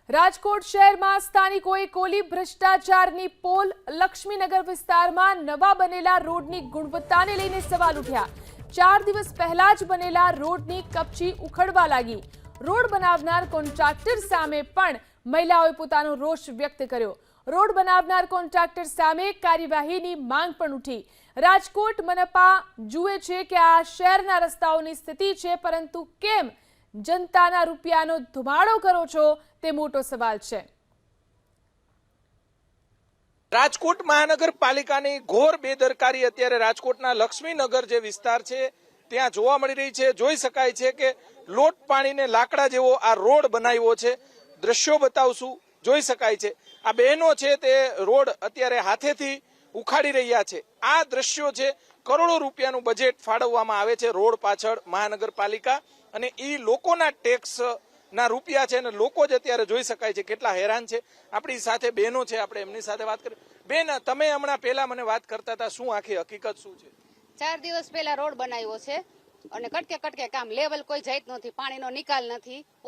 રાજકોટ શહેરમાં સ્થાનિકોએ કોલી ભ્રષ્ટાચારની પોલ લક્ષ્મીનગર વિસ્તારમાં નવા બનેલા રોડની ગુણવત્તાને લઈને સવાલ ઉઠ્યા। 4 દિવસ પહેલા જ બનેલા રોડની કપચી ઉખડવા લાગી। રોડ બનાવનાર કોન્ટ્રાક્ટર સામે પણ મહિલાઓએ પોતાનો રોષ વ્યક્ત કર્યો। રોડ બનાવનાર કોન્ટ્રાક્ટર સામે કાર્યવાહીની માંગ પણ ઉઠી। રાજકોટ મનપા જુએ છે કે આ શહેરના રસ્તાઓની સ્થિતિ છે, પરંતુ કેમ જનતાના રૂપિયાનો ધુમાડો કરો છો તે મોટો સવાલ છે। રાજકોટ મહાનગરપાલિકાની ઘોર બેદરકારી અત્યારે રાજકોટના લક્ષ્મીનગર જે વિસ્તાર છે ત્યાં જોવા મળી રહી છે। જોઈ શકાય છે કે લોટ પાણીને લાકડા જેવો આ રોડ બનાવ્યો છે। દ્રશ્યો બતાવશું, જોઈ શકાય છે આ બહેનો છે તે રોડ અત્યારે હાથેથી ઉખાડી રહ્યા છે। આ દ્રશ્યો છે, કરોડો રૂપિયાનું બજેટ ફાળવવામાં આવે છે રોડ પાછળ મહાનગરપાલિકા, અને એ લોકોના ટેક્સ ના રૂપિયા છે, અને લોકો જ અત્યારે જોઈ શકાય છે કેટલા હેરાન છે। આપણી સાથે બહેનો છે, આપણે એમની સાથે વાત કરીએ। બેન, તમે હમણાં પહેલા મને વાત કરતા હતા, શું આખી હકીકત શું છે? 4 દિવસ પહેલા રોડ બનાવ્યો છે અને કટકે કામ લેવલ કોઈ જાત નથી, પાણીનો નિકાલ નથી।